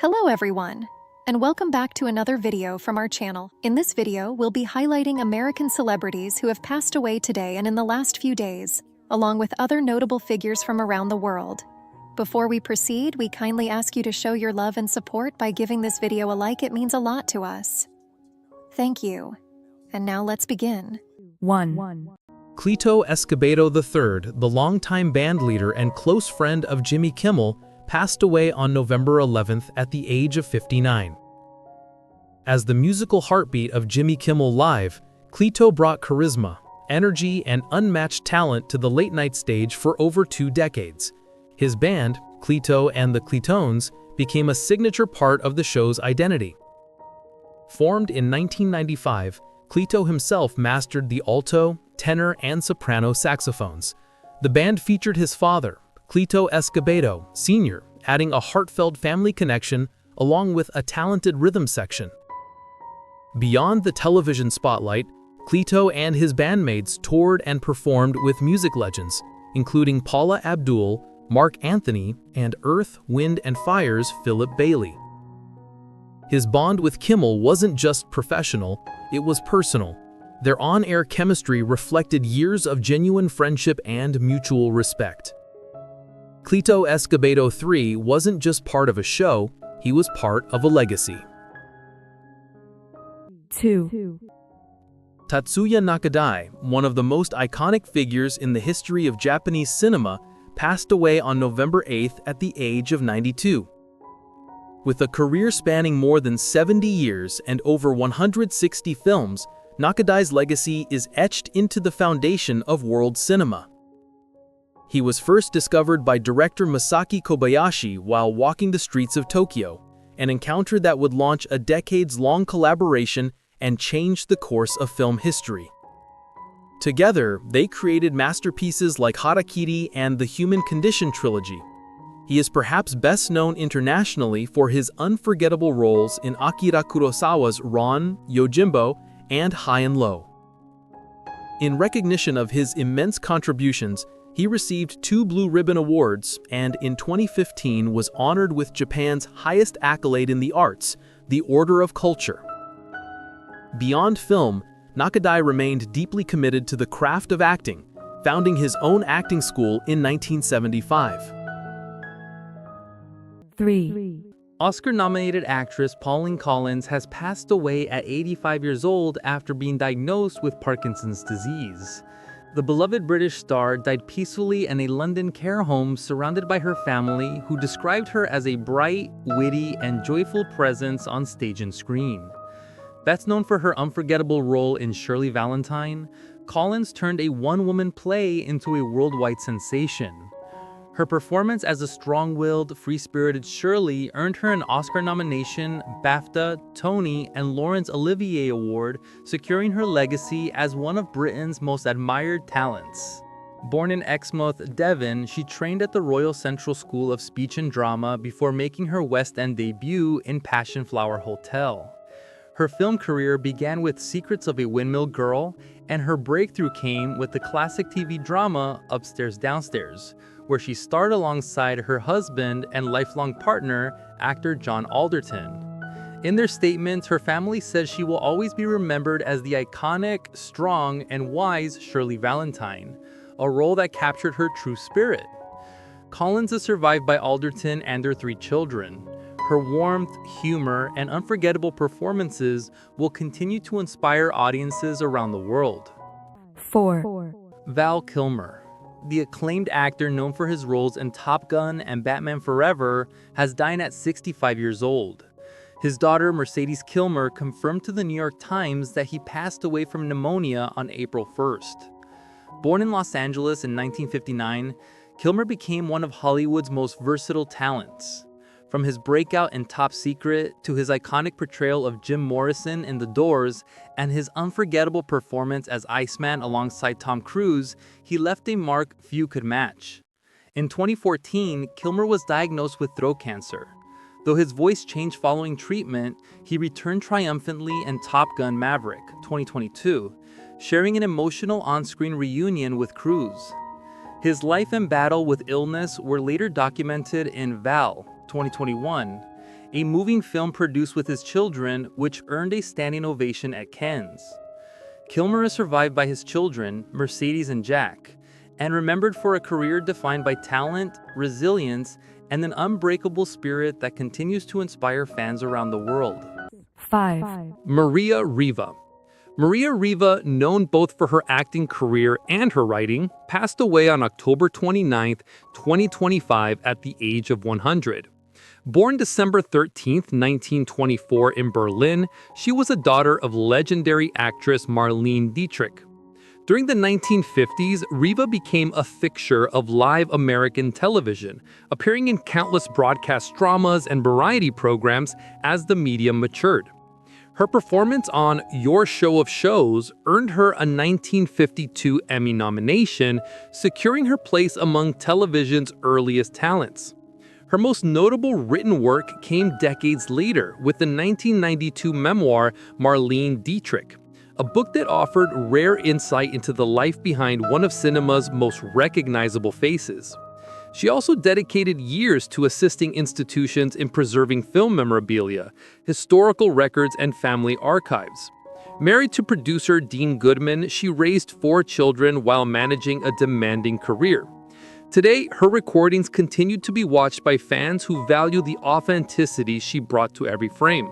Hello everyone, and welcome back to another video from our channel. In this video, we'll be highlighting American celebrities who have passed away today and in the last few days, along with other notable figures from around the world. Before we proceed, we kindly ask you to show your love and support by giving this video a like. It means a lot to us. Thank you. And now let's begin. 1. Cleto Escobedo III, the longtime band leader and close friend of Jimmy Kimmel, passed away on November 11th at the age of 59. As the musical heartbeat of Jimmy Kimmel Live, Cleto brought charisma, energy, and unmatched talent to the late-night stage for over 2 decades. His band, Cleto and the Cletones, became a signature part of the show's identity. Formed in 1995, Cleto himself mastered the alto, tenor, and soprano saxophones. The band featured his father, Cleto Escobedo Sr., adding a heartfelt family connection along with a talented rhythm section. Beyond the television spotlight, Cleto and his bandmates toured and performed with music legends, including Paula Abdul, Mark Anthony, and Earth, Wind and Fire's Philip Bailey. His bond with Kimmel wasn't just professional, it was personal. Their on-air chemistry reflected years of genuine friendship and mutual respect. Cleto Escobedo III wasn't just part of a show, he was part of a legacy. 2. Tatsuya Nakadai, one of the most iconic figures in the history of Japanese cinema, passed away on November 8th at the age of 92. With a career spanning more than 70 years and over 160 films, Nakadai's legacy is etched into the foundation of world cinema. He was first discovered by director Masaki Kobayashi while walking the streets of Tokyo, an encounter that would launch a decades-long collaboration and change the course of film history. Together, they created masterpieces like Harakiri and the Human Condition trilogy. He is perhaps best known internationally for his unforgettable roles in Akira Kurosawa's Ron, Yojimbo, and High and Low. In recognition of his immense contributions, he received 2 Blue Ribbon Awards and in 2015 was honored with Japan's highest accolade in the arts, the Order of Culture. Beyond film, Nakadai remained deeply committed to the craft of acting, founding his own acting school in 1975. 3. Oscar-nominated actress Marquay Collins has passed away at 85 years old after being diagnosed with Parkinson's disease. The beloved British star died peacefully in a London care home surrounded by her family, who described her as a bright, witty, and joyful presence on stage and screen. Best known for her unforgettable role in Shirley Valentine, Collins turned a one-woman play into a worldwide sensation. Her performance as a strong-willed, free-spirited Shirley earned her an Oscar nomination, BAFTA, Tony, and Laurence Olivier Award, securing her legacy as one of Britain's most admired talents. Born in Exmouth, Devon, she trained at the Royal Central School of Speech and Drama before making her West End debut in Passion Flower Hotel. Her film career began with Secrets of a Windmill Girl, and her breakthrough came with the classic TV drama Upstairs Downstairs, where she starred alongside her husband and lifelong partner, actor John Alderton. In their statements, her family says she will always be remembered as the iconic, strong, and wise Shirley Valentine, a role that captured her true spirit. Collins is survived by Alderton and their 3 children. Her warmth, humor, and unforgettable performances will continue to inspire audiences around the world. 4. Val Kilmer, the acclaimed actor known for his roles in Top Gun and Batman Forever, has died at 65 years old. His daughter, Mercedes Kilmer, confirmed to the New York Times that he passed away from pneumonia on April 1st. Born in Los Angeles in 1959, Kilmer became one of Hollywood's most versatile talents. From his breakout in Top Secret to his iconic portrayal of Jim Morrison in The Doors and his unforgettable performance as Iceman alongside Tom Cruise, he left a mark few could match. In 2014, Kilmer was diagnosed with throat cancer. Though his voice changed following treatment, he returned triumphantly in Top Gun Maverick 2022, sharing an emotional on-screen reunion with Cruise. His life and battle with illness were later documented in Val 2021, a moving film produced with his children, which earned a standing ovation at Cannes. Kilmer is survived by his children, Mercedes and Jack, and remembered for a career defined by talent, resilience, and an unbreakable spirit that continues to inspire fans around the world. 5, Maria Riva. Maria Riva, known both for her acting career and her writing, passed away on October 29, 2025 at the age of 100. Born December 13, 1924 in Berlin, she was a daughter of legendary actress Marlene Dietrich. During the 1950s, Riva became a fixture of live American television, appearing in countless broadcast dramas and variety programs as the medium matured. Her performance on Your Show of Shows earned her a 1952 Emmy nomination, securing her place among television's earliest talents. Her most notable written work came decades later with the 1992 memoir Marlene Dietrich, a book that offered rare insight into the life behind one of cinema's most recognizable faces. She also dedicated years to assisting institutions in preserving film memorabilia, historical records, and family archives. Married to producer Dean Goodman, she raised 4 children while managing a demanding career. Today, her recordings continue to be watched by fans who value the authenticity she brought to every frame.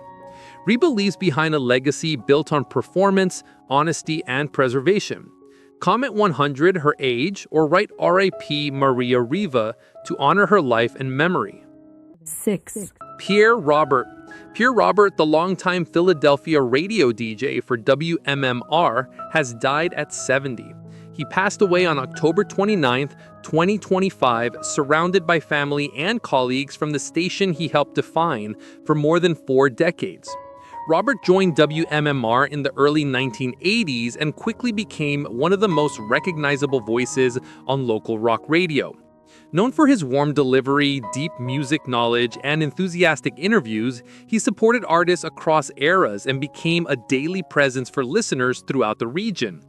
Riva leaves behind a legacy built on performance, honesty, and preservation. Comment 100 her age or write RIP Maria Riva to honor her life and memory. 6, Pierre Robert. Pierre Robert, the longtime Philadelphia radio DJ for WMMR, has died at 70. He passed away on October 29, 2025, surrounded by family and colleagues from the station he helped define for more than 4 decades. Robert joined WMMR in the early 1980s and quickly became one of the most recognizable voices on local rock radio. Known for his warm delivery, deep music knowledge, and enthusiastic interviews, he supported artists across eras and became a daily presence for listeners throughout the region.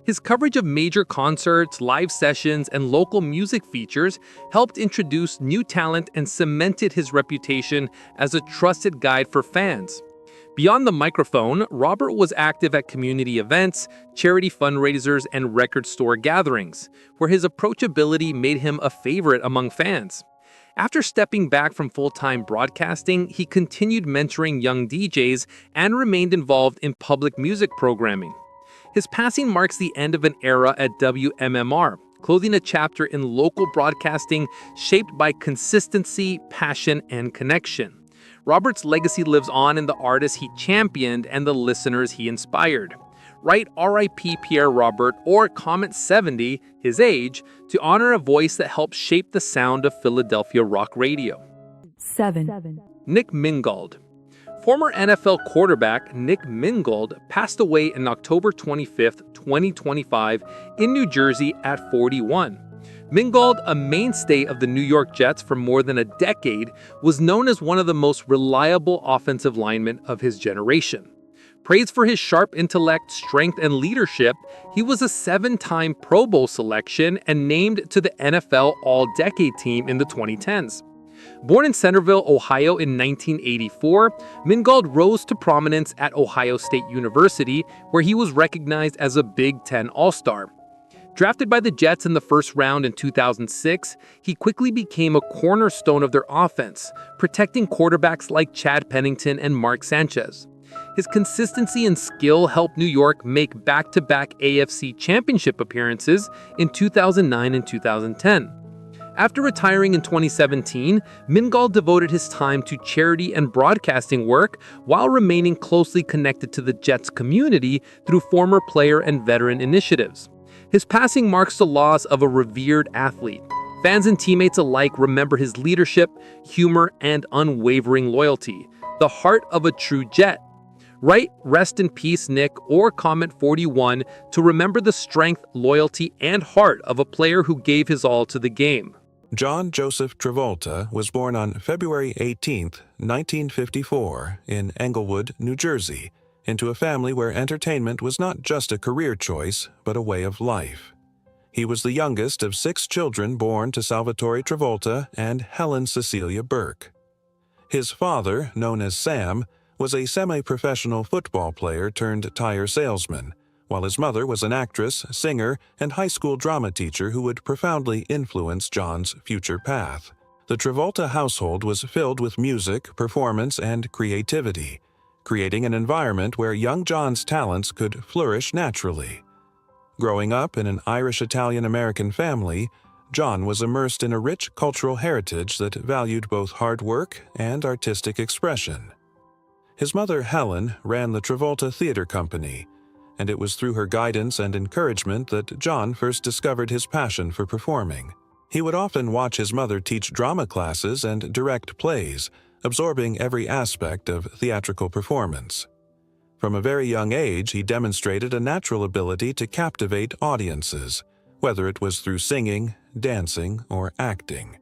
His coverage of major concerts, live sessions, and local music features helped introduce new talent and cemented his reputation as a trusted guide for fans. Beyond the microphone, Robert was active at community events, charity fundraisers, and record store gatherings, where his approachability made him a favorite among fans. After stepping back from full-time broadcasting, he continued mentoring young DJs and remained involved in public music programming. His passing marks the end of an era at WMMR, closing a chapter in local broadcasting shaped by consistency, passion, and connection. Robert's legacy lives on in the artists he championed and the listeners he inspired. Write RIP Pierre Robert or comment 70, his age, to honor a voice that helped shape the sound of Philadelphia rock radio. 7, Nick Mingold. Former NFL quarterback Nick Mingold passed away on October 25, 2025 in New Jersey at 41. Mingold, a mainstay of the New York Jets for more than a decade, was known as one of the most reliable offensive linemen of his generation. Praised for his sharp intellect, strength, and leadership, he was a 7-time Pro Bowl selection and named to the NFL All-Decade Team in the 2010s. Born in Centerville, Ohio in 1984, Mingold rose to prominence at Ohio State University, where he was recognized as a Big Ten All-Star. Drafted by the Jets in the first round in 2006, he quickly became a cornerstone of their offense, protecting quarterbacks like Chad Pennington and Mark Sanchez. His consistency and skill helped New York make back-to-back AFC Championship appearances in 2009 and 2010. After retiring in 2017, Mingold devoted his time to charity and broadcasting work while remaining closely connected to the Jets community through former player and veteran initiatives. His passing marks the loss of a revered athlete. Fans and teammates alike remember his leadership, humor, and unwavering loyalty, the heart of a true Jet. Write "Rest in Peace, Nick" or comment 41 to remember the strength, loyalty, and heart of a player who gave his all to the game. John Joseph Travolta was born on February 18, 1954, in Englewood, New Jersey, into a family where entertainment was not just a career choice, but a way of life. He was the youngest of 6 children born to Salvatore Travolta and Helen Cecilia Burke. His father, known as Sam, was a semi-professional football player turned tire salesman, while his mother was an actress, singer, and high school drama teacher who would profoundly influence John's future path. The Travolta household was filled with music, performance, and creativity, creating an environment where young John's talents could flourish naturally. Growing up in an Irish Italian-American family, John was immersed in a rich cultural heritage that valued both hard work and artistic expression. His mother, Helen, ran the Travolta Theatre Company, and it was through her guidance and encouragement that John first discovered his passion for performing. He would often watch his mother teach drama classes and direct plays, absorbing every aspect of theatrical performance. From a very young age, he demonstrated a natural ability to captivate audiences, whether it was through singing, dancing, or acting.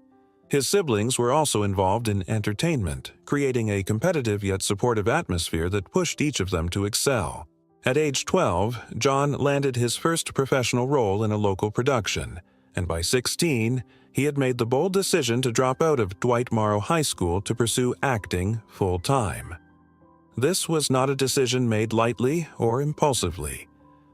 His siblings were also involved in entertainment, creating a competitive yet supportive atmosphere that pushed each of them to excel. At age 12, John landed his first professional role in a local production, and by 16, he had made the bold decision to drop out of Dwight Morrow High School to pursue acting full-time. This was not a decision made lightly or impulsively.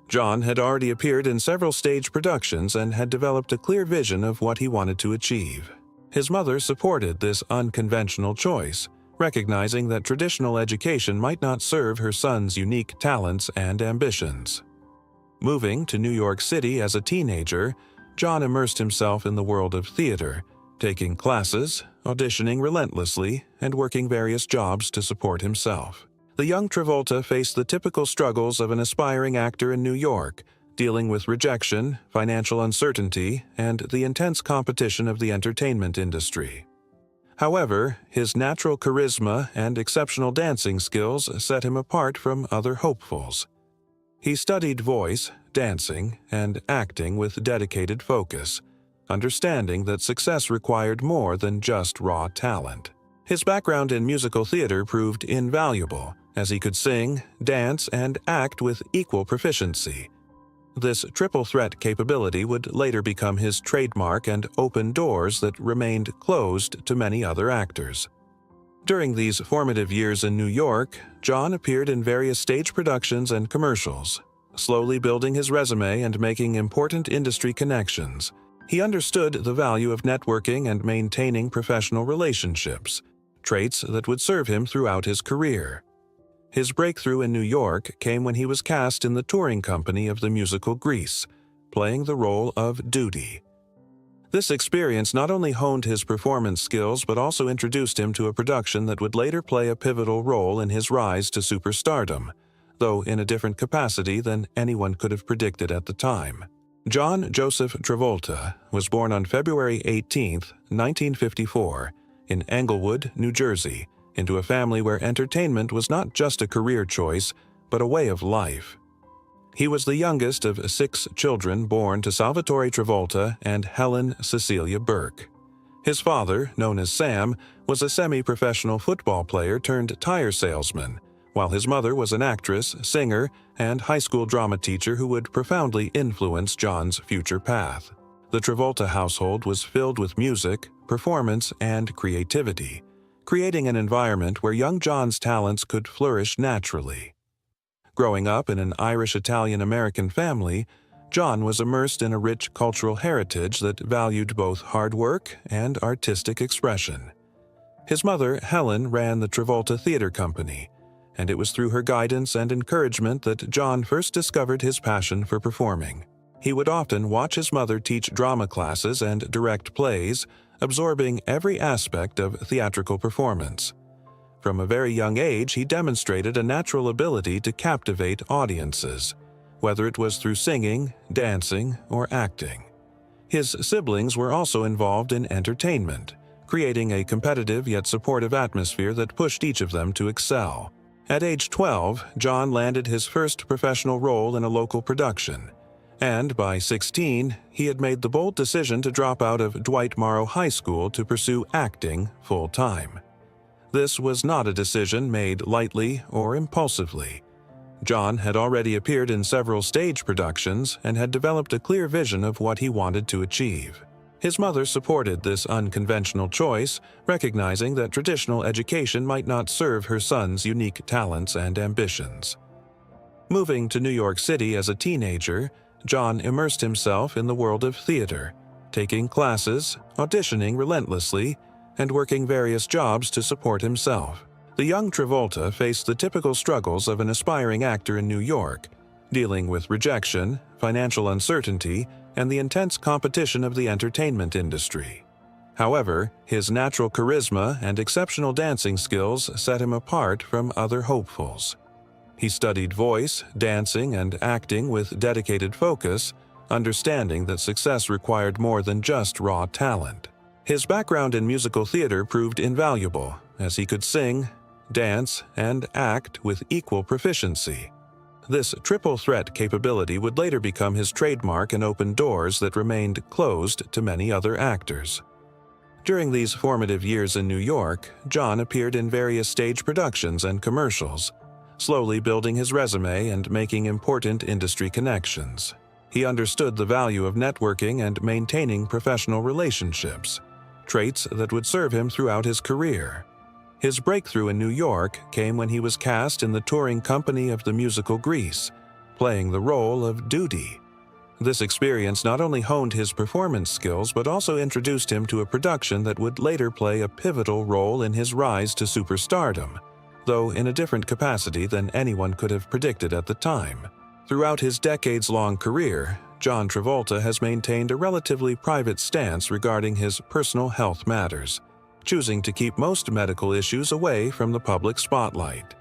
John had already appeared in several stage productions and had developed a clear vision of what he wanted to achieve. His mother supported this unconventional choice, recognizing that traditional education might not serve her son's unique talents and ambitions. Moving to New York City as a teenager, John immersed himself in the world of theater, taking classes, auditioning relentlessly, and working various jobs to support himself. The young Travolta faced the typical struggles of an aspiring actor in New York, dealing with rejection, financial uncertainty, and the intense competition of the entertainment industry. However, his natural charisma and exceptional dancing skills set him apart from other hopefuls. He studied voice, dancing, and acting with dedicated focus, understanding that success required more than just raw talent. His background in musical theater proved invaluable, as he could sing, dance, and act with equal proficiency. This triple threat capability would later become his trademark and open doors that remained closed to many other actors. During these formative years in New York, John appeared in various stage productions and commercials, slowly building his resume and making important industry connections. He understood the value of networking and maintaining professional relationships, traits that would serve him throughout his career. His breakthrough in New York came when he was cast in the touring company of the musical Grease, playing the role of Duty. This experience not only honed his performance skills but also introduced him to a production that would later play a pivotal role in his rise to superstardom, though in a different capacity than anyone could have predicted at the time. John Joseph Travolta was born on February 18, 1954, in Englewood, New Jersey, into a family where entertainment was not just a career choice, but a way of life. He was the youngest of 6 children born to Salvatore Travolta and Helen Cecilia Burke. His father, known as Sam, was a semi-professional football player turned tire salesman, while his mother was an actress, singer, and high school drama teacher who would profoundly influence John's future path. The Travolta household was filled with music, performance, and creativity, creating an environment where young John's talents could flourish naturally. Growing up in an Irish Italian-American family, John was immersed in a rich cultural heritage that valued both hard work and artistic expression. His mother, Helen, ran the Travolta Theatre Company, and it was through her guidance and encouragement that John first discovered his passion for performing. He would often watch his mother teach drama classes and direct plays, absorbing every aspect of theatrical performance. From a very young age, he demonstrated a natural ability to captivate audiences, whether it was through singing, dancing, or acting. His siblings were also involved in entertainment, creating a competitive yet supportive atmosphere that pushed each of them to excel. At age 12, John landed his first professional role in a local production, and by 16, he had made the bold decision to drop out of Dwight Morrow High School to pursue acting full-time. This was not a decision made lightly or impulsively. John had already appeared in several stage productions and had developed a clear vision of what he wanted to achieve. His mother supported this unconventional choice, recognizing that traditional education might not serve her son's unique talents and ambitions. Moving to New York City as a teenager, John immersed himself in the world of theater, taking classes, auditioning relentlessly, and working various jobs to support himself. The young Travolta faced the typical struggles of an aspiring actor in New York, dealing with rejection, financial uncertainty, and the intense competition of the entertainment industry. However, his natural charisma and exceptional dancing skills set him apart from other hopefuls. He studied voice, dancing, and acting with dedicated focus, understanding that success required more than just raw talent. His background in musical theater proved invaluable, as he could sing, dance, and act with equal proficiency. This triple threat capability would later become his trademark and open doors that remained closed to many other actors. During these formative years in New York, John appeared in various stage productions and commercials, slowly building his resume and making important industry connections. He understood the value of networking and maintaining professional relationships, traits that would serve him throughout his career. His breakthrough in New York came when he was cast in the touring company of the musical Grease, playing the role of Duty. This experience not only honed his performance skills but also introduced him to a production that would later play a pivotal role in his rise to superstardom, though in a different capacity than anyone could have predicted at the time. Throughout his decades-long career, John Travolta has maintained a relatively private stance regarding his personal health matters, choosing to keep most medical issues away from the public spotlight.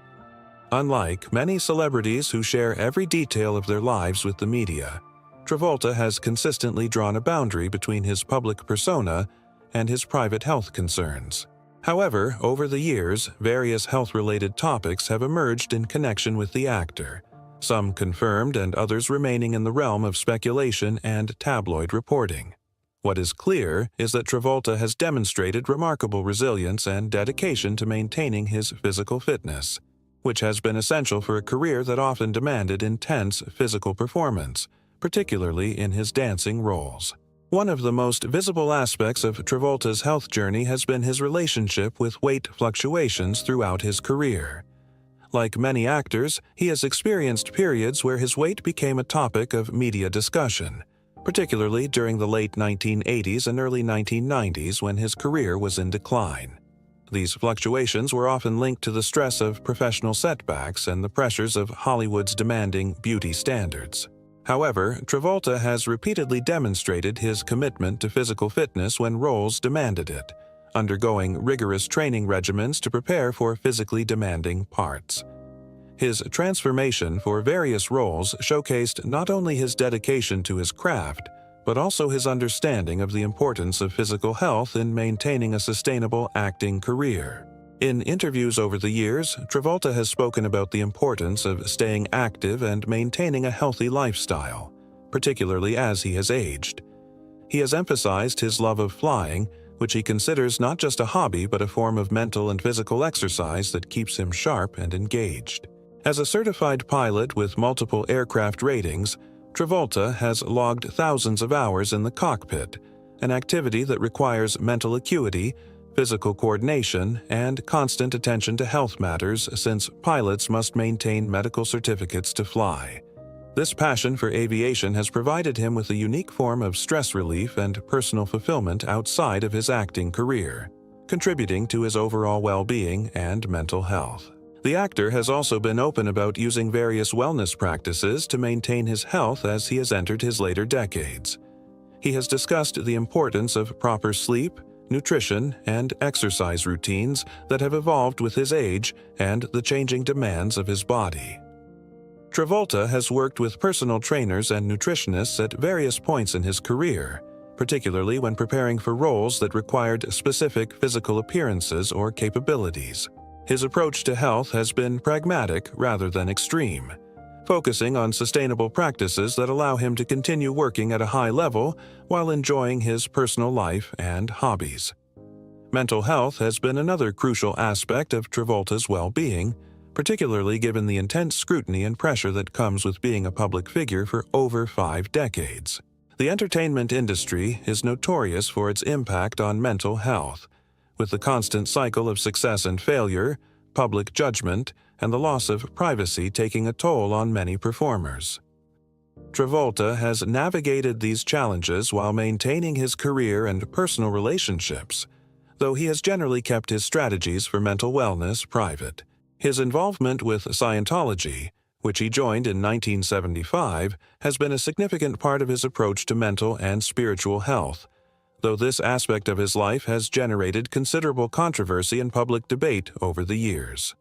Unlike many celebrities who share every detail of their lives with the media, Travolta has consistently drawn a boundary between his public persona and his private health concerns. However, over the years, various health-related topics have emerged in connection with the actor, some confirmed and others remaining in the realm of speculation and tabloid reporting. What is clear is that Travolta has demonstrated remarkable resilience and dedication to maintaining his physical fitness, which has been essential for a career that often demanded intense physical performance, particularly in his dancing roles. One of the most visible aspects of Travolta's health journey has been his relationship with weight fluctuations throughout his career. Like many actors, he has experienced periods where his weight became a topic of media discussion, particularly during the late 1980s and early 1990s when his career was in decline. These fluctuations were often linked to the stress of professional setbacks and the pressures of Hollywood's demanding beauty standards. However, Travolta has repeatedly demonstrated his commitment to physical fitness when roles demanded it, undergoing rigorous training regimens to prepare for physically demanding parts. His transformation for various roles showcased not only his dedication to his craft, but also his understanding of the importance of physical health in maintaining a sustainable acting career. In interviews over the years, Travolta has spoken about the importance of staying active and maintaining a healthy lifestyle, particularly as he has aged. He has emphasized his love of flying, which he considers not just a hobby but a form of mental and physical exercise that keeps him sharp and engaged. As a certified pilot with multiple aircraft ratings, Travolta has logged thousands of hours in the cockpit, an activity that requires mental acuity, physical coordination, and constant attention to health matters since pilots must maintain medical certificates to fly. This passion for aviation has provided him with a unique form of stress relief and personal fulfillment outside of his acting career, contributing to his overall well-being and mental health. The actor has also been open about using various wellness practices to maintain his health as he has entered his later decades. He has discussed the importance of proper sleep, nutrition, and exercise routines that have evolved with his age and the changing demands of his body. Travolta has worked with personal trainers and nutritionists at various points in his career, particularly when preparing for roles that required specific physical appearances or capabilities. His approach to health has been pragmatic rather than extreme, focusing on sustainable practices that allow him to continue working at a high level while enjoying his personal life and hobbies. Mental health has been another crucial aspect of Travolta's well-being, particularly given the intense scrutiny and pressure that comes with being a public figure for over 5 decades. The entertainment industry is notorious for its impact on mental health, with the constant cycle of success and failure, public judgment, and the loss of privacy taking a toll on many performers. Travolta has navigated these challenges while maintaining his career and personal relationships, though he has generally kept his strategies for mental wellness private. His involvement with Scientology, which he joined in 1975, has been a significant part of his approach to mental and spiritual health, though this aspect of his life has generated considerable controversy and public debate over the years.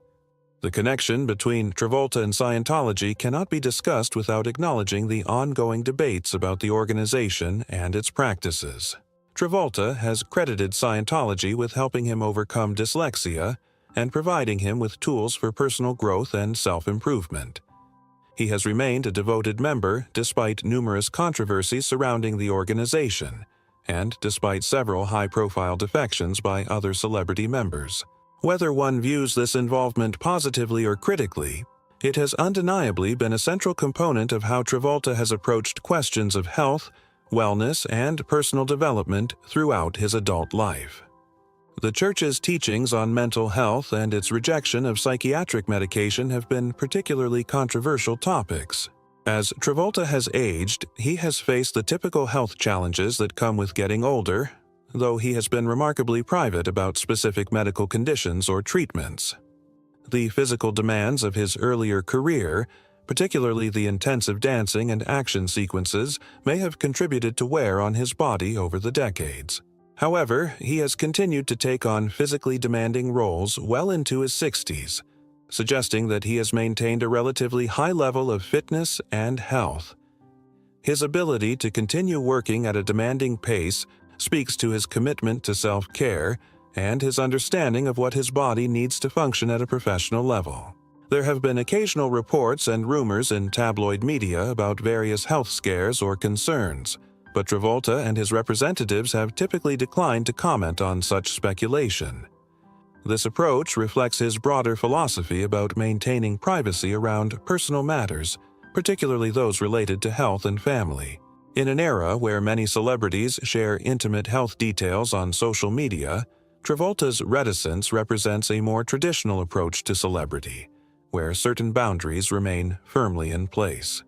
The connection between Travolta and Scientology cannot be discussed without acknowledging the ongoing debates about the organization and its practices. Travolta has credited Scientology with helping him overcome dyslexia and providing him with tools for personal growth and self-improvement. He has remained a devoted member despite numerous controversies surrounding the organization, and despite several high-profile defections by other celebrity members. Whether one views this involvement positively or critically, it has undeniably been a central component of how Travolta has approached questions of health, wellness, and personal development throughout his adult life. The Church's teachings on mental health and its rejection of psychiatric medication have been particularly controversial topics. As Travolta has aged, he has faced the typical health challenges that come with getting older, though he has been remarkably private about specific medical conditions or treatments. The physical demands of his earlier career, particularly the intensive dancing and action sequences, may have contributed to wear on his body over the decades. However, he has continued to take on physically demanding roles well into his 60s, suggesting that he has maintained a relatively high level of fitness and health. His ability to continue working at a demanding pace speaks to his commitment to self-care and his understanding of what his body needs to function at a professional level. There have been occasional reports and rumors in tabloid media about various health scares or concerns, but Travolta and his representatives have typically declined to comment on such speculation. This approach reflects his broader philosophy about maintaining privacy around personal matters, particularly those related to health and family. In an era where many celebrities share intimate health details on social media, Travolta's reticence represents a more traditional approach to celebrity, where certain boundaries remain firmly in place.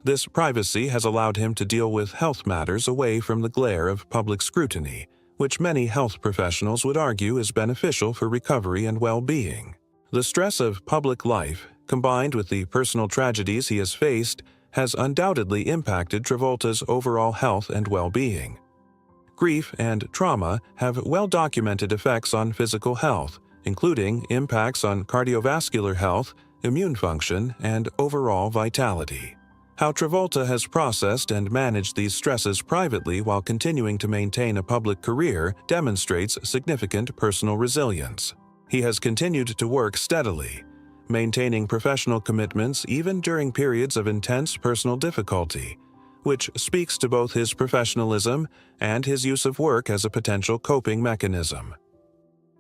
This privacy has allowed him to deal with health matters away from the glare of public scrutiny, which many health professionals would argue is beneficial for recovery and well-being. The stress of public life, combined with the personal tragedies he has faced, has undoubtedly impacted Travolta's overall health and well-being. Grief and trauma have well-documented effects on physical health, including impacts on cardiovascular health, immune function, and overall vitality. How Travolta has processed and managed these stresses privately while continuing to maintain a public career demonstrates significant personal resilience. He has continued to work steadily, maintaining professional commitments even during periods of intense personal difficulty, which speaks to both his professionalism and his use of work as a potential coping mechanism.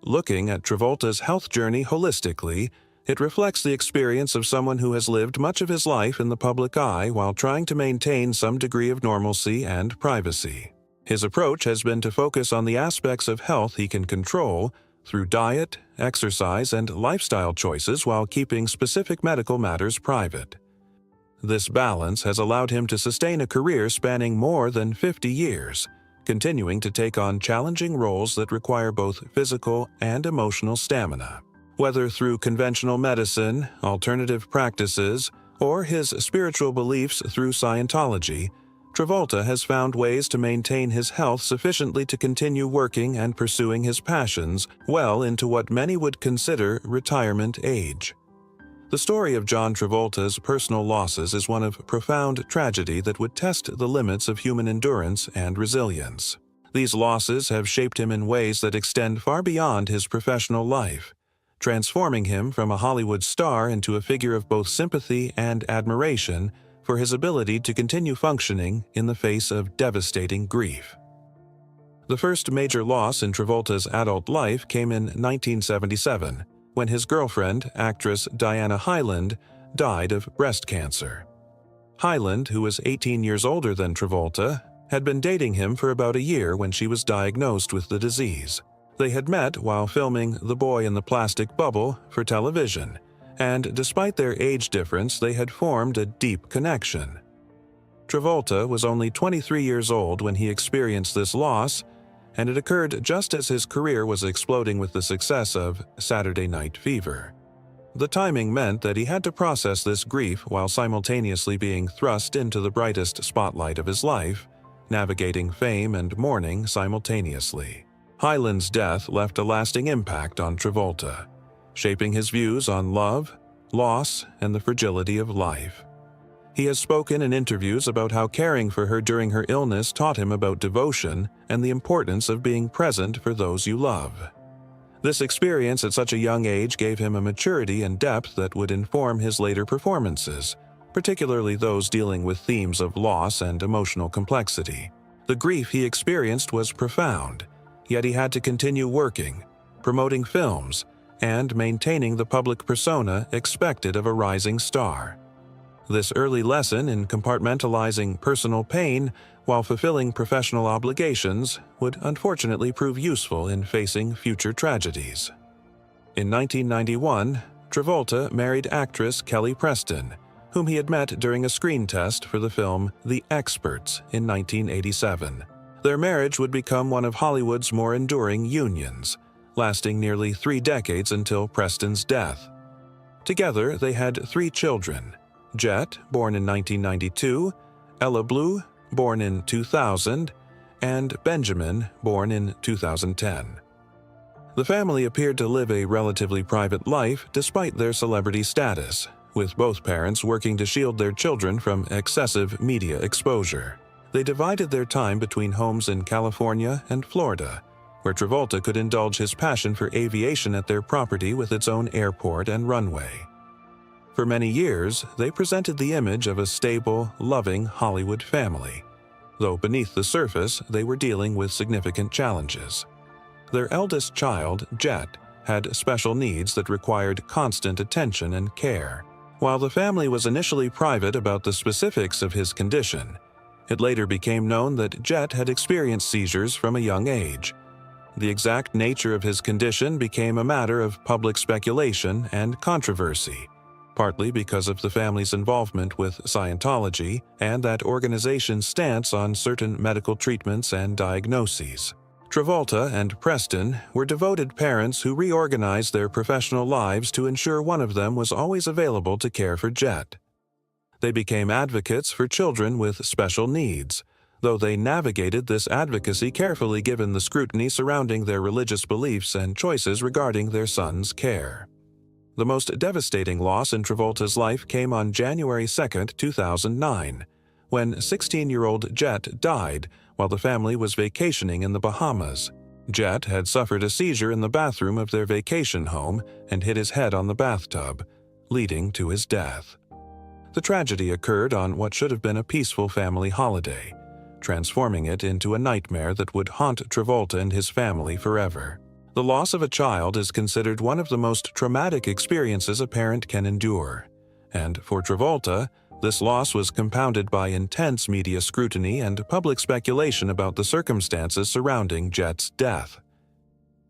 Looking at Travolta's health journey holistically, it reflects the experience of someone who has lived much of his life in the public eye while trying to maintain some degree of normalcy and privacy. His approach has been to focus on the aspects of health he can control through diet, exercise, and lifestyle choices while keeping specific medical matters private. This balance has allowed him to sustain a career spanning more than 50 years, continuing to take on challenging roles that require both physical and emotional stamina. Whether through conventional medicine, alternative practices, or his spiritual beliefs through Scientology, Travolta has found ways to maintain his health sufficiently to continue working and pursuing his passions well into what many would consider retirement age. The story of John Travolta's personal losses is one of profound tragedy that would test the limits of human endurance and resilience. These losses have shaped him in ways that extend far beyond his professional life, transforming him from a Hollywood star into a figure of both sympathy and admiration for his ability to continue functioning in the face of devastating grief. The first major loss in Travolta's adult life came in 1977, when his girlfriend, actress Diana Hyland, died of breast cancer. Hyland, who was 18 years older than Travolta, had been dating him for about a year when she was diagnosed with the disease. They had met while filming The Boy in the Plastic Bubble for television, and despite their age difference, they had formed a deep connection. Travolta was only 23 years old when he experienced this loss, and it occurred just as his career was exploding with the success of Saturday Night Fever. The timing meant that he had to process this grief while simultaneously being thrust into the brightest spotlight of his life, navigating fame and mourning simultaneously. Hyland's death left a lasting impact on Travolta, shaping his views on love, loss, and the fragility of life. He has spoken in interviews about how caring for her during her illness taught him about devotion and the importance of being present for those you love. This experience at such a young age gave him a maturity and depth that would inform his later performances, particularly those dealing with themes of loss and emotional complexity. The grief he experienced was profound, yet he had to continue working, promoting films, and maintaining the public persona expected of a rising star. This early lesson in compartmentalizing personal pain while fulfilling professional obligations would unfortunately prove useful in facing future tragedies. In 1991, Travolta married actress Kelly Preston, whom he had met during a screen test for the film The Experts in 1987. Their marriage would become one of Hollywood's more enduring unions, lasting nearly 3 decades until Preston's death. Together, they had 3 children: Jet, born in 1992, Ella Blue, born in 2000, and Benjamin, born in 2010. The family appeared to live a relatively private life despite their celebrity status, with both parents working to shield their children from excessive media exposure. They divided their time between homes in California and Florida, where Travolta could indulge his passion for aviation at their property with its own airport and runway. For many years, they presented the image of a stable, loving Hollywood family, though beneath the surface they were dealing with significant challenges. Their eldest child, Jet, had special needs that required constant attention and care. While the family was initially private about the specifics of his condition, it later became known that Jet had experienced seizures from a young age. The exact nature of his condition became a matter of public speculation and controversy, partly because of the family's involvement with Scientology and that organization's stance on certain medical treatments and diagnoses. Travolta and Preston were devoted parents who reorganized their professional lives to ensure one of them was always available to care for Jet. They became advocates for children with special needs, though they navigated this advocacy carefully given the scrutiny surrounding their religious beliefs and choices regarding their son's care. The most devastating loss in Travolta's life came on January 2, 2009, when 16-year-old Jet died while the family was vacationing in the Bahamas. Jet had suffered a seizure in the bathroom of their vacation home and hit his head on the bathtub, leading to his death. The tragedy occurred on what should have been a peaceful family holiday, transforming it into a nightmare that would haunt Travolta and his family forever. The loss of a child is considered one of the most traumatic experiences a parent can endure, and for Travolta, this loss was compounded by intense media scrutiny and public speculation about the circumstances surrounding Jet's death.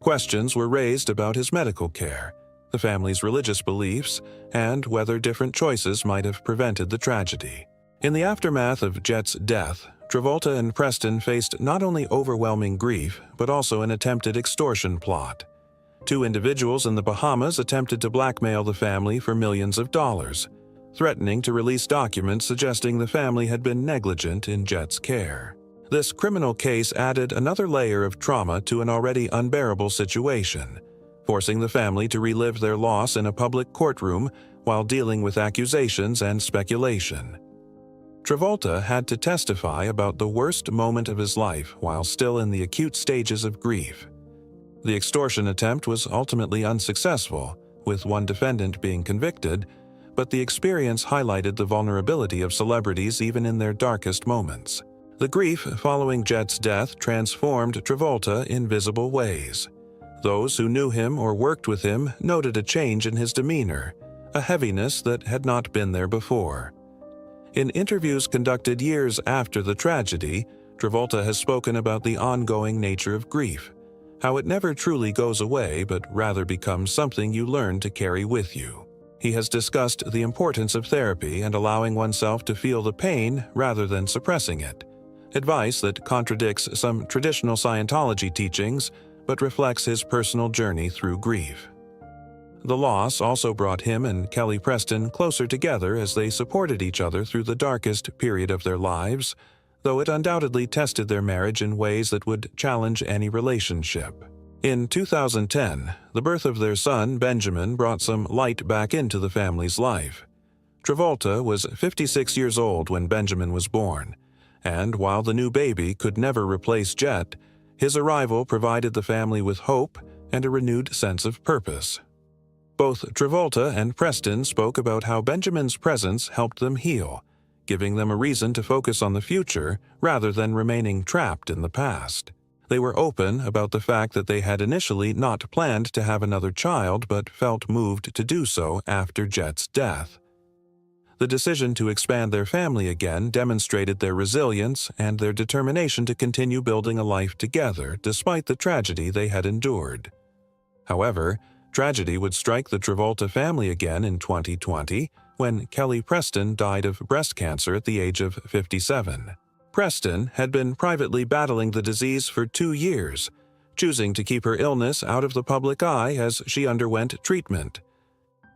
Questions were raised about his medical care, the family's religious beliefs, and whether different choices might have prevented the tragedy. In the aftermath of Jet's death, Travolta and Preston faced not only overwhelming grief, but also an attempted extortion plot. 2 individuals in the Bahamas attempted to blackmail the family for millions of dollars, threatening to release documents suggesting the family had been negligent in Jet's care. This criminal case added another layer of trauma to an already unbearable situation, forcing the family to relive their loss in a public courtroom while dealing with accusations and speculation. Travolta had to testify about the worst moment of his life while still in the acute stages of grief. The extortion attempt was ultimately unsuccessful, with one defendant being convicted, but the experience highlighted the vulnerability of celebrities even in their darkest moments. The grief following Jet's death transformed Travolta in visible ways. Those who knew him or worked with him noted a change in his demeanor, a heaviness that had not been there before. In interviews conducted years after the tragedy, Travolta has spoken about the ongoing nature of grief, how it never truly goes away but rather becomes something you learn to carry with you. He has discussed the importance of therapy and allowing oneself to feel the pain rather than suppressing it, advice that contradicts some traditional Scientology teachings but reflects his personal journey through grief. The loss also brought him and Kelly Preston closer together as they supported each other through the darkest period of their lives, though it undoubtedly tested their marriage in ways that would challenge any relationship. In 2010, the birth of their son, Benjamin, brought some light back into the family's life. Travolta was 56 years old when Benjamin was born, and while the new baby could never replace Jet, his arrival provided the family with hope and a renewed sense of purpose. Both Travolta and Preston spoke about how Benjamin's presence helped them heal, giving them a reason to focus on the future rather than remaining trapped in the past. They were open about the fact that they had initially not planned to have another child but felt moved to do so after Jet's death. The decision to expand their family again demonstrated their resilience and their determination to continue building a life together despite the tragedy they had endured. However, tragedy would strike the Travolta family again in 2020 when Kelly Preston died of breast cancer at the age of 57. Preston had been privately battling the disease for 2 years, choosing to keep her illness out of the public eye as she underwent treatment.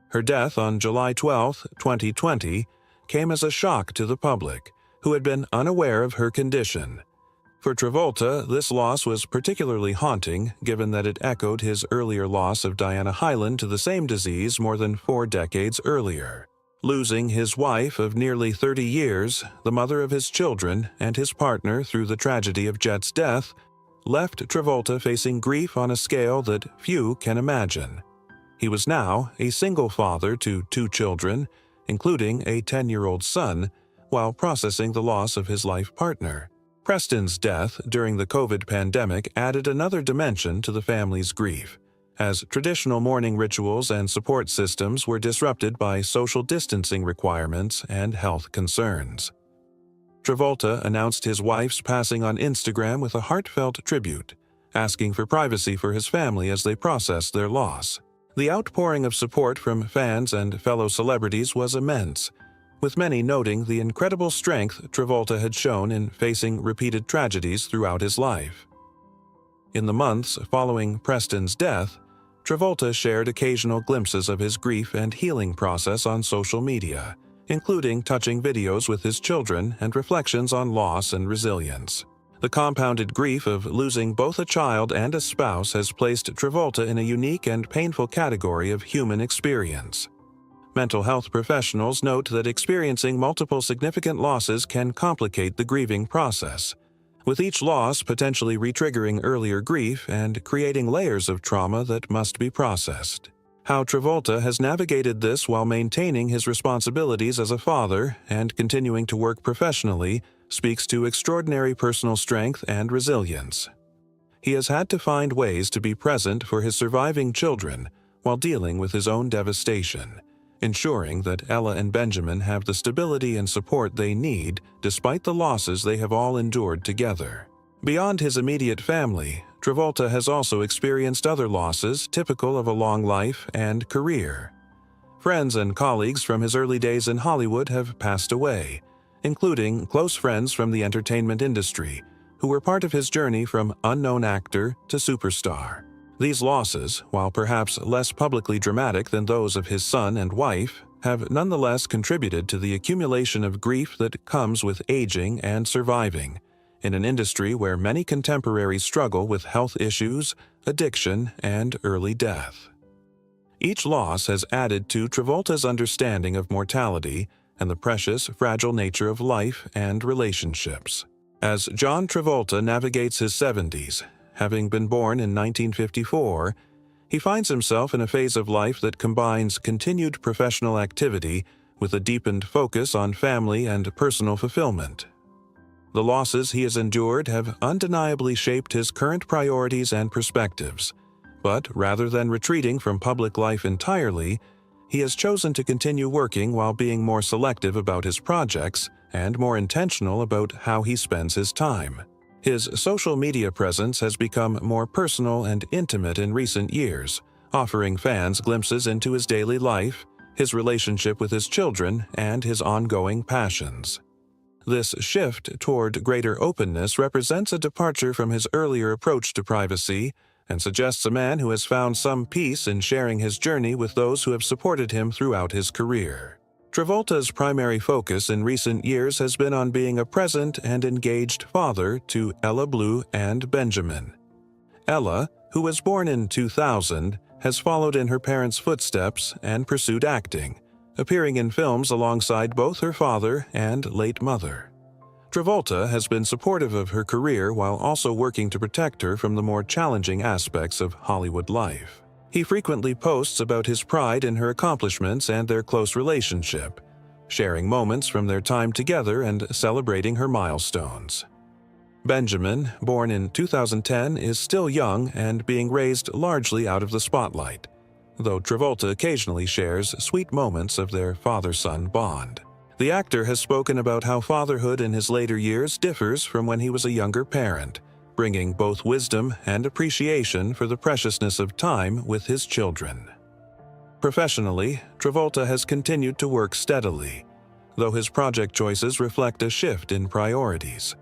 Her death on July 12, 2020, came as a shock to the public, who had been unaware of her condition. For Travolta, this loss was particularly haunting, given that it echoed his earlier loss of Diana Hyland to the same disease more than 4 decades earlier. Losing his wife of nearly 30 years, the mother of his children, and his partner through the tragedy of Jet's death, left Travolta facing grief on a scale that few can imagine. He was now a single father to 2 children, including a 10-year-old son, while processing the loss of his life partner. Preston's death during the COVID pandemic added another dimension to the family's grief, as traditional mourning rituals and support systems were disrupted by social distancing requirements and health concerns. Travolta announced his wife's passing on Instagram with a heartfelt tribute, asking for privacy for his family as they processed their loss. The outpouring of support from fans and fellow celebrities was immense, with many noting the incredible strength Travolta had shown in facing repeated tragedies throughout his life. In the months following Preston's death, Travolta shared occasional glimpses of his grief and healing process on social media, including touching videos with his children and reflections on loss and resilience. The compounded grief of losing both a child and a spouse has placed Travolta in a unique and painful category of human experience. Mental health professionals note that experiencing multiple significant losses can complicate the grieving process, with each loss potentially retriggering earlier grief and creating layers of trauma that must be processed. How Travolta has navigated this while maintaining his responsibilities as a father and continuing to work professionally speaks to extraordinary personal strength and resilience. He has had to find ways to be present for his surviving children while dealing with his own devastation, ensuring that Ella and Benjamin have the stability and support they need despite the losses they have all endured together. Beyond his immediate family, Travolta has also experienced other losses typical of a long life and career. Friends and colleagues from his early days in Hollywood have passed away, including close friends from the entertainment industry, who were part of his journey from unknown actor to superstar. These losses, while perhaps less publicly dramatic than those of his son and wife, have nonetheless contributed to the accumulation of grief that comes with aging and surviving, in an industry where many contemporaries struggle with health issues, addiction, and early death. Each loss has added to Travolta's understanding of mortality and the precious, fragile nature of life and relationships. As John Travolta navigates his 70s, having been born in 1954, he finds himself in a phase of life that combines continued professional activity with a deepened focus on family and personal fulfillment. The losses he has endured have undeniably shaped his current priorities and perspectives, but rather than retreating from public life entirely, he has chosen to continue working while being more selective about his projects and more intentional about how he spends his time. His social media presence has become more personal and intimate in recent years, offering fans glimpses into his daily life, his relationship with his children, and his ongoing passions. This shift toward greater openness represents a departure from his earlier approach to privacy and suggests a man who has found some peace in sharing his journey with those who have supported him throughout his career. Travolta's primary focus in recent years has been on being a present and engaged father to Ella Blue and Benjamin. Ella, who was born in 2000, has followed in her parents' footsteps and pursued acting, appearing in films alongside both her father and late mother. Travolta has been supportive of her career while also working to protect her from the more challenging aspects of Hollywood life. He frequently posts about his pride in her accomplishments and their close relationship, sharing moments from their time together and celebrating her milestones. Benjamin, born in 2010, is still young and being raised largely out of the spotlight, though Travolta occasionally shares sweet moments of their father-son bond. The actor has spoken about how fatherhood in his later years differs from when he was a younger parent, bringing both wisdom and appreciation for the preciousness of time with his children. Professionally, Travolta has continued to work steadily, though his project choices reflect a shift in priorities.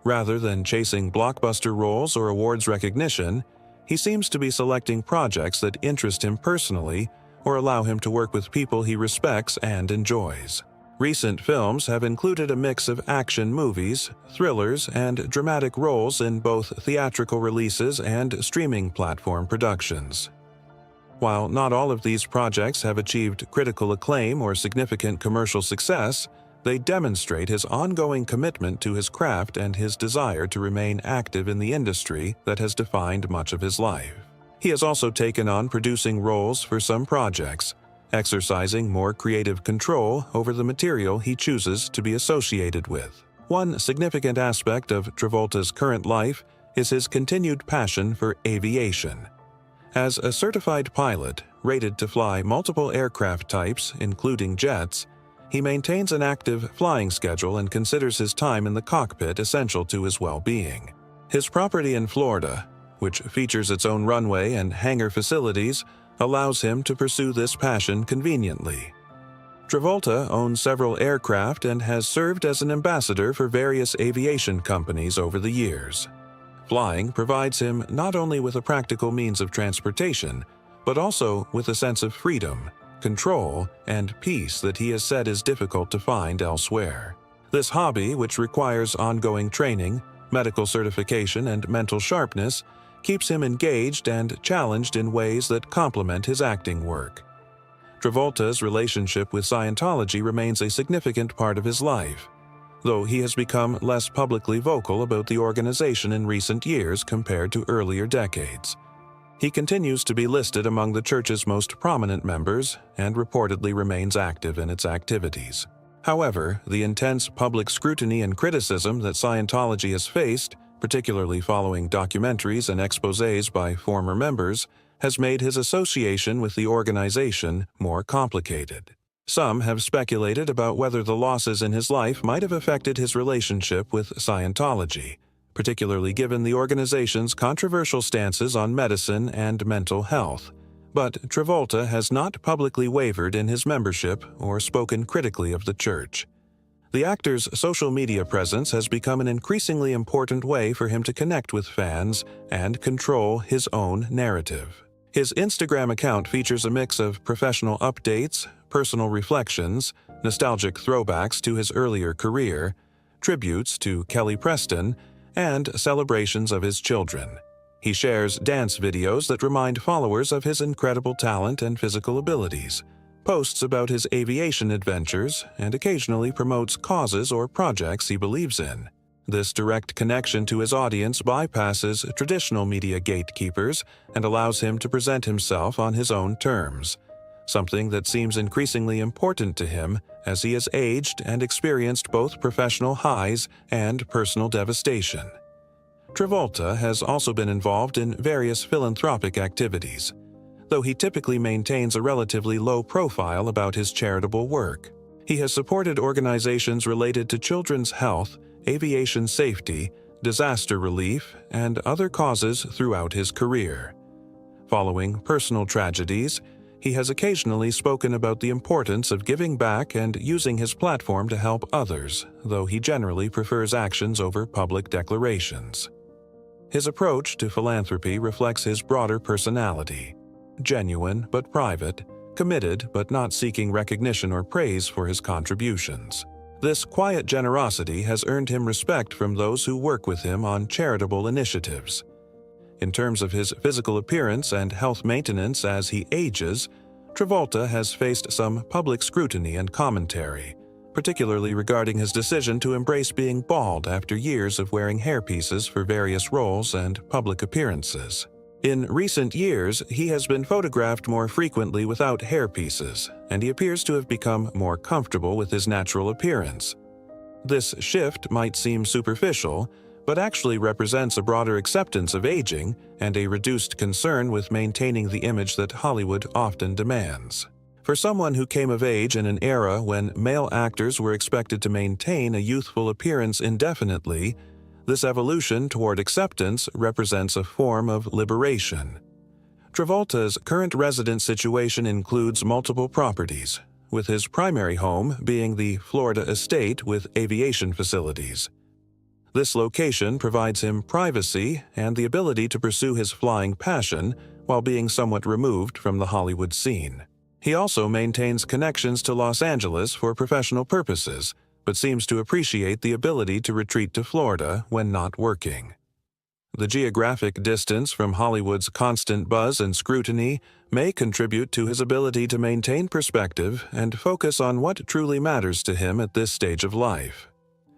Rather than chasing blockbuster roles or awards recognition, he seems to be selecting projects that interest him personally or allow him to work with people he respects and enjoys. Recent films have included a mix of action movies, thrillers, and dramatic roles in both theatrical releases and streaming platform productions. While not all of these projects have achieved critical acclaim or significant commercial success, they demonstrate his ongoing commitment to his craft and his desire to remain active in the industry that has defined much of his life. He has also taken on producing roles for some projects, exercising more creative control over the material he chooses to be associated with. One significant aspect of Travolta's current life is his continued passion for aviation. As a certified pilot, rated to fly multiple aircraft types, including jets, he maintains an active flying schedule and considers his time in the cockpit essential to his well-being. His property in Florida, which features its own runway and hangar facilities, allows him to pursue this passion conveniently. Travolta owns several aircraft and has served as an ambassador for various aviation companies over the years. Flying provides him not only with a practical means of transportation, but also with a sense of freedom, control, and peace that he has said is difficult to find elsewhere. This hobby, which requires ongoing training, medical certification, and mental sharpness, keeps him engaged and challenged in ways that complement his acting work. Travolta's relationship with Scientology remains a significant part of his life, though he has become less publicly vocal about the organization in recent years compared to earlier decades. He continues to be listed among the church's most prominent members and reportedly remains active in its activities. However, the intense public scrutiny and criticism that Scientology has faced, particularly following documentaries and exposés by former members, has made his association with the organization more complicated. Some have speculated about whether the losses in his life might have affected his relationship with Scientology, particularly given the organization's controversial stances on medicine and mental health. But Travolta has not publicly wavered in his membership or spoken critically of the church. The actor's social media presence has become an increasingly important way for him to connect with fans and control his own narrative. His Instagram account features a mix of professional updates, personal reflections, nostalgic throwbacks to his earlier career, tributes to Kelly Preston, and celebrations of his children. He shares dance videos that remind followers of his incredible talent and physical abilities, posts about his aviation adventures, and occasionally promotes causes or projects he believes in. This direct connection to his audience bypasses traditional media gatekeepers and allows him to present himself on his own terms, something that seems increasingly important to him as he has aged and experienced both professional highs and personal devastation. Travolta has also been involved in various philanthropic activities. though he typically maintains a relatively low profile about his charitable work. He has supported organizations related to children's health, aviation safety, disaster relief, and other causes throughout his career. Following personal tragedies, he has occasionally spoken about the importance of giving back and using his platform to help others, though he generally prefers actions over public declarations. His approach to philanthropy reflects his broader personality: genuine but private, committed but not seeking recognition or praise for his contributions. This quiet generosity has earned him respect from those who work with him on charitable initiatives. In terms of his physical appearance and health maintenance as he ages, Travolta has faced some public scrutiny and commentary, particularly regarding his decision to embrace being bald after years of wearing hairpieces for various roles and public appearances. In recent years, he has been photographed more frequently without hairpieces, and he appears to have become more comfortable with his natural appearance. This shift might seem superficial, but actually represents a broader acceptance of aging and a reduced concern with maintaining the image that Hollywood often demands. For someone who came of age in an era when male actors were expected to maintain a youthful appearance indefinitely, this evolution toward acceptance represents a form of liberation. Travolta's current residence situation includes multiple properties, with his primary home being the Florida estate with aviation facilities. This location provides him privacy and the ability to pursue his flying passion while being somewhat removed from the Hollywood scene. He also maintains connections to Los Angeles for professional purposes, but seems to appreciate the ability to retreat to Florida when not working. The geographic distance from Hollywood's constant buzz and scrutiny may contribute to his ability to maintain perspective and focus on what truly matters to him at this stage of life.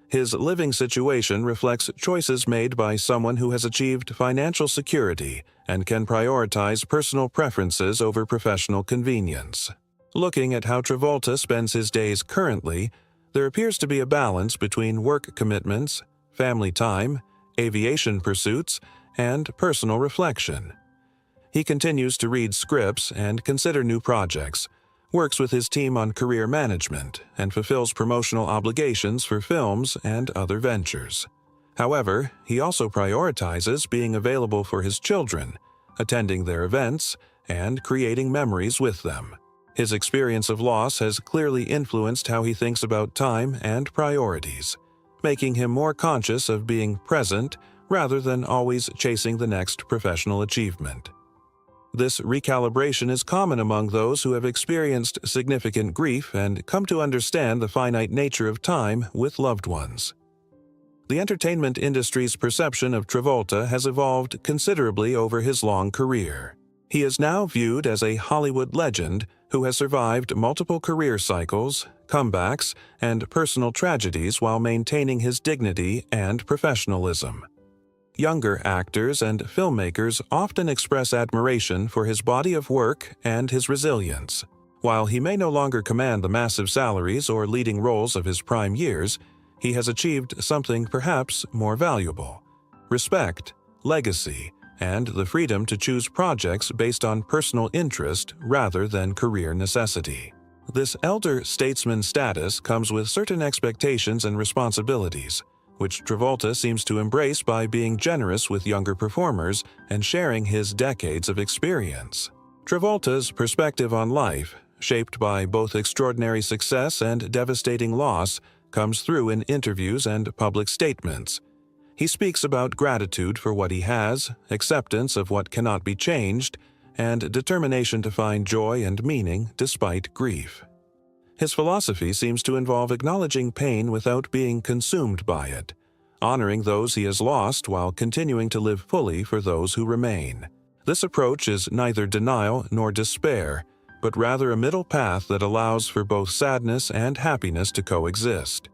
His living situation reflects choices made by someone who has achieved financial security and can prioritize personal preferences over professional convenience. Looking at how Travolta spends his days currently, there appears to be a balance between work commitments, family time, aviation pursuits, and personal reflection. He continues to read scripts and consider new projects, works with his team on career management, and fulfills promotional obligations for films and other ventures. However, he also prioritizes being available for his children, attending their events, and creating memories with them. His experience of loss has clearly influenced how he thinks about time and priorities, making him more conscious of being present rather than always chasing the next professional achievement. This recalibration is common among those who have experienced significant grief and come to understand the finite nature of time with loved ones. The entertainment industry's perception of Travolta has evolved considerably over his long career. He is now viewed as a Hollywood legend who has survived multiple career cycles, comebacks, and personal tragedies while maintaining his dignity and professionalism. Younger actors and filmmakers often express admiration for his body of work and his resilience. While he may no longer command the massive salaries or leading roles of his prime years, he has achieved something perhaps more valuable: respect, legacy, and the freedom to choose projects based on personal interest rather than career necessity. This elder statesman status comes with certain expectations and responsibilities, which Travolta seems to embrace by being generous with younger performers and sharing his decades of experience. Travolta's perspective on life, shaped by both extraordinary success and devastating loss, comes through in interviews and public statements. He speaks about gratitude for what he has, acceptance of what cannot be changed, and determination to find joy and meaning despite grief. His philosophy seems to involve acknowledging pain without being consumed by it, honoring those he has lost while continuing to live fully for those who remain. This approach is neither denial nor despair, but rather a middle path that allows for both sadness and happiness to coexist.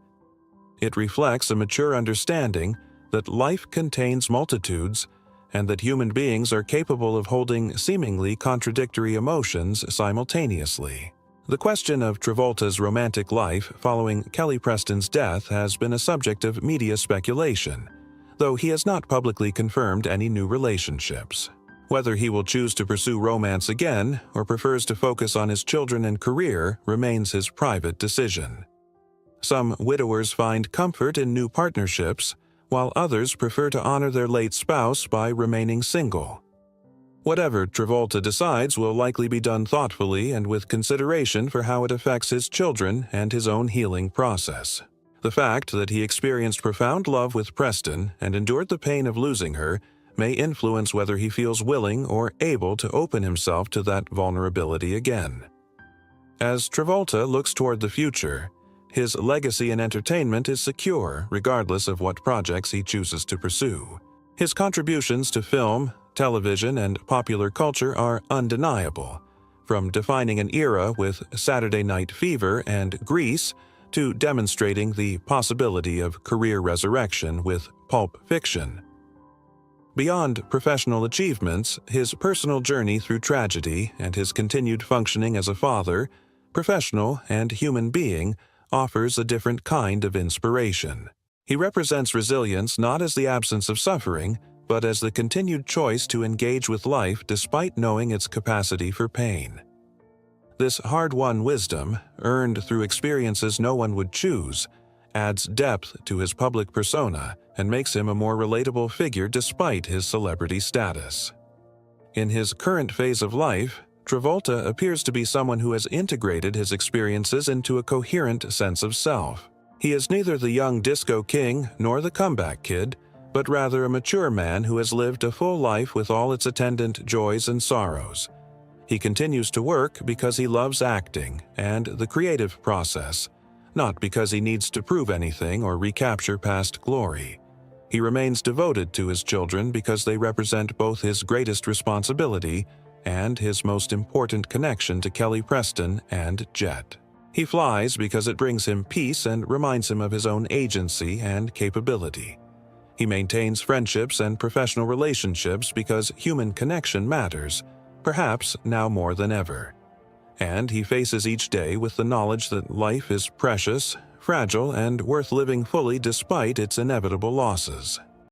It reflects a mature understanding that life contains multitudes and that human beings are capable of holding seemingly contradictory emotions simultaneously. The question of Travolta's romantic life following Kelly Preston's death has been a subject of media speculation, though he has not publicly confirmed any new relationships. Whether he will choose to pursue romance again or prefers to focus on his children and career remains his private decision. Some widowers find comfort in new partnerships, while others prefer to honor their late spouse by remaining single. Whatever Travolta decides will likely be done thoughtfully and with consideration for how it affects his children and his own healing process. The fact that he experienced profound love with Preston and endured the pain of losing her may influence whether he feels willing or able to open himself to that vulnerability again. As Travolta looks toward the future, his legacy in entertainment is secure regardless of what projects he chooses to pursue. His contributions to film, television, and popular culture are undeniable, from defining an era with Saturday Night Fever and Grease to demonstrating the possibility of career resurrection with Pulp Fiction. Beyond professional achievements, his personal journey through tragedy and his continued functioning as a father, professional, and human being offers a different kind of inspiration. He represents resilience not as the absence of suffering, but as the continued choice to engage with life despite knowing its capacity for pain. This hard-won wisdom, earned through experiences no one would choose, adds depth to his public persona and makes him a more relatable figure despite his celebrity status. In his current phase of life, Travolta appears to be someone who has integrated his experiences into a coherent sense of self. He is neither the young disco king nor the comeback kid, but rather a mature man who has lived a full life with all its attendant joys and sorrows. He continues to work because he loves acting and the creative process, not because he needs to prove anything or recapture past glory. He remains devoted to his children because they represent both his greatest responsibility and his most important connection to Kelly Preston and Jet. He flies because it brings him peace and reminds him of his own agency and capability. He maintains friendships and professional relationships because human connection matters, perhaps now more than ever. And he faces each day with the knowledge that life is precious, fragile, and worth living fully despite its inevitable losses.